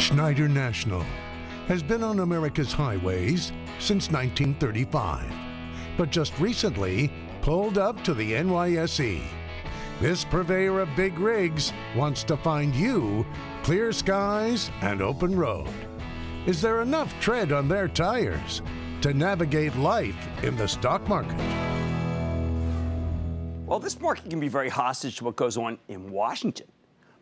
Schneider National has been on America's highways since 1935, but just recently pulled up to the NYSE. This purveyor of big rigs wants to find you clear skies and open road. Is there enough tread on their tires to navigate life in the stock market? Well, this market can be very hostage to what goes on in Washington.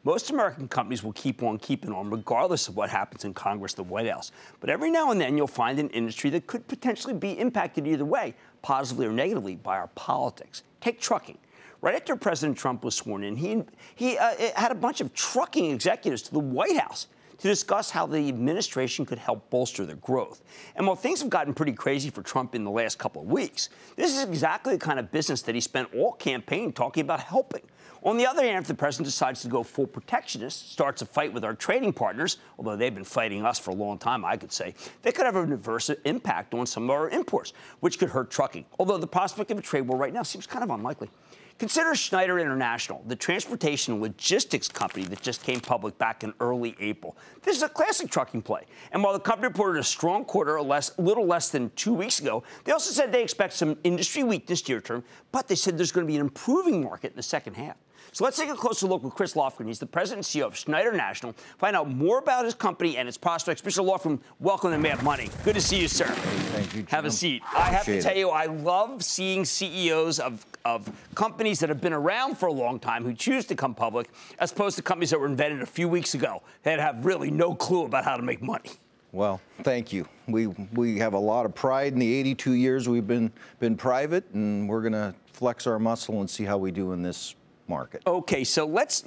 Most American companies will keep on keeping on regardless of what happens in Congress, the White House. But every now and then you'll find an industry that could potentially be impacted either way, positively or negatively, by our politics. Take trucking. Right after President Trump was sworn in, he had a bunch of trucking executives to the White House to discuss how the administration could help bolster their growth. And while things have gotten pretty crazy for Trump in the last couple of weeks, this is exactly the kind of business that he spent all campaign talking about helping. On the other hand, if the president decides to go full protectionist, starts a fight with our trading partners, although they've been fighting us for a long time, I could say, they could have an adverse impact on some of our imports, which could hurt trucking, although the prospect of a trade war right now seems kind of unlikely. Consider Schneider International, the transportation and logistics company that just came public back in early April. This is a classic trucking play. And while the company reported a strong quarter a little less than 2 weeks ago, they also said they expect some industry weakness near term, but they said there's going to be an improving market in the second half. So let's take a closer look with Chris Lockwood. He's the president and CEO of Schneider National. Find out more about his company and its prospects. Mr. Lockwood, welcome to Mad Money. Good to see you, sir. Thank you, Jim. Have a seat. I have to tell you, I love seeing CEOs of companies that have been around for a long time who choose to come public, as opposed to companies that were invented a few weeks ago that have really no clue about how to make money. Well, thank you. We have a lot of pride in the 82 years we've been private, and we're going to flex our muscle and see how we do in this market. Okay, so let's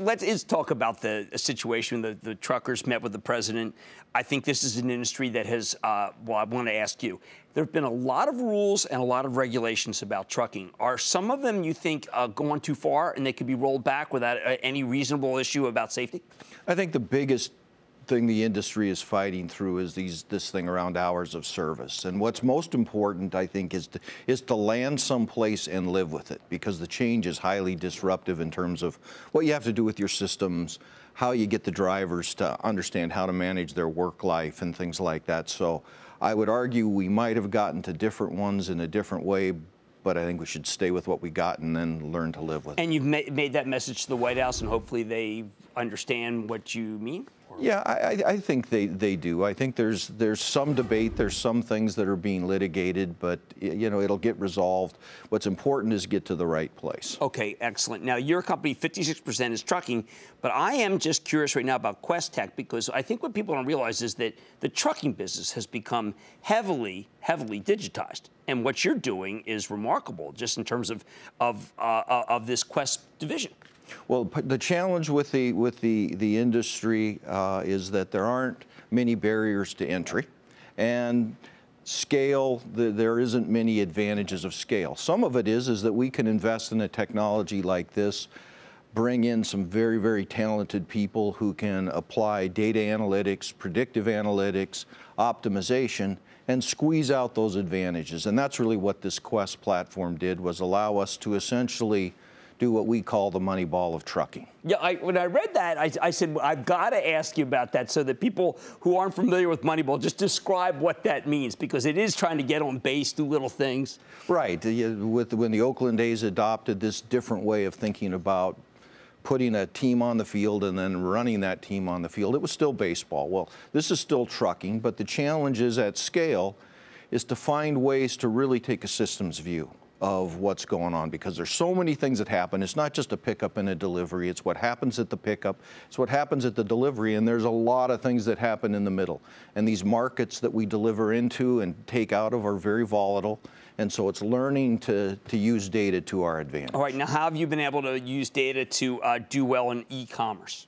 talk about the situation. The truckers met with the president. I think this is an industry that has, well, I want to ask you, there have been a lot of rules and a lot of regulations about trucking. Are some of them, you think, going too far and they could be rolled back without any reasonable issue about safety? I think the biggest thing the industry is fighting through is this thing around hours of service. And what's most important, I think, is to land someplace and live with it, because the change is highly disruptive in terms of what you have to do with your systems, how you get the drivers to understand how to manage their work life and things like that. So I would argue we might have gotten to different ones in a different way, but I think we should stay with what we got and then learn to live with it. And you've made that message to the White House, and hopefully they understand what you mean? Yeah, I think they do. I think there's some debate, there's some things that are being litigated, but you know, it'll get resolved. What's important is get to the right place. Okay, excellent. Now, your company, 56% is trucking, but I am just curious right now about Quest Tech, because I think what people don't realize is that the trucking business has become heavily digitized. And what you're doing is remarkable, just in terms of this Quest division. Well, the challenge with the industry is that there aren't many barriers to entry, and scale, there isn't many advantages of scale. Some of it is that we can invest in a technology like this, bring in some very, very talented people who can apply data analytics, predictive analytics, optimization, and squeeze out those advantages. And that's really what this Quest platform did, was allow us to essentially do what we call the Moneyball of Trucking. Yeah, when I read that, I said, well, I've got to ask you about that, so that people who aren't familiar with Moneyball just describe what that means, because it is trying to get on base, do little things. Right. When the Oakland A's adopted this different way of thinking about putting a team on the field and then running that team on the field, it was still baseball. Well, this is still trucking, but the challenge is at scale is to find ways to really take a systems view of what's going on, because there's so many things that happen. It's not just a pickup and a delivery. It's what happens at the pickup. It's what happens at the delivery, and there's a lot of things that happen in the middle. And these markets that we deliver into and take out of are very volatile, and so it's learning to use data to our advantage. All right, now how have you been able to use data to do well in e-commerce?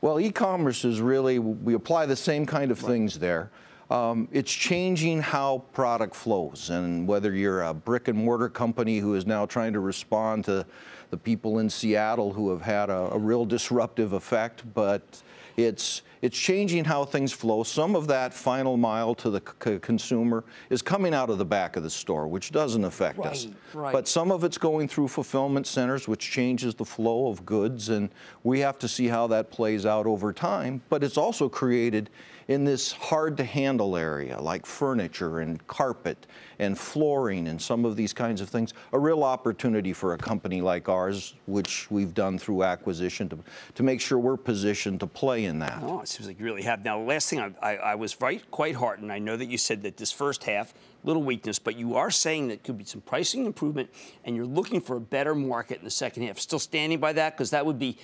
Well, e-commerce is really, we apply the same kind of things there. It's changing how product flows, and whether you're a brick and mortar company who is now trying to respond to the people in Seattle who have had a real disruptive effect, but it's It's changing how things flow. Some of that final mile to the consumer is coming out of the back of the store, which doesn't affect us. Right. But some of it's going through fulfillment centers, which changes the flow of goods, and we have to see how that plays out over time. But it's also created in this hard-to-handle area, like furniture and carpet and flooring and some of these kinds of things, a real opportunity for a company like ours, which we've done through acquisition, to make sure we're positioned to play in that. Oh, it seems like you really have. Now, the last thing, I was quite heartened. I know that you said that this first half, little weakness, but you are saying that could be some pricing improvement, and you're looking for a better market in the second half. Still standing by that? Because that would be,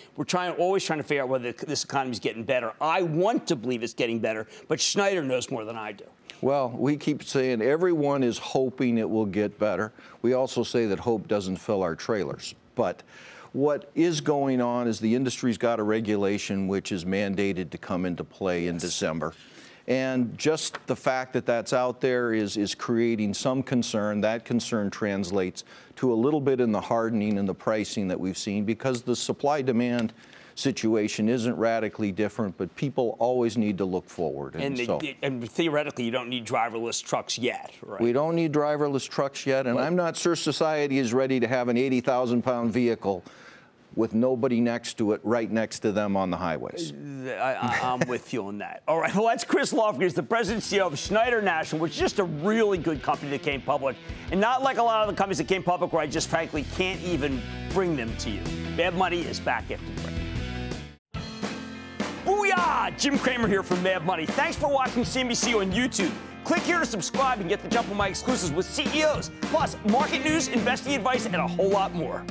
always trying to figure out whether this economy is getting better. I want to believe it's getting better, but Schneider knows more than I do. Well, we keep saying everyone is hoping it will get better. We also say that hope doesn't fill our trailers. But what is going on is the industry's got a regulation which is mandated to come into play in December. And just the fact that that's out there is creating some concern. That concern translates to a little bit in the hardening and the pricing that we've seen, because the supply-demand situation isn't radically different, but people always need to look forward. And theoretically, you don't need driverless trucks yet, right? We don't need driverless trucks yet, and I'm not sure society is ready to have an 80,000-pound vehicle with nobody next to it, right next to them on the highways. I'm with you on that. All right, well, that's Chris Lofgren. He's the president and CEO of Schneider National, which is just a really good company that came public, and not like a lot of the companies that came public where I just frankly can't even bring them to you. Mad Money is back after the break. Booyah! Jim Cramer here from Mad Money. Thanks for watching CNBC on YouTube. Click here to subscribe and get the jump on my exclusives with CEOs, plus market news, investing advice, and a whole lot more.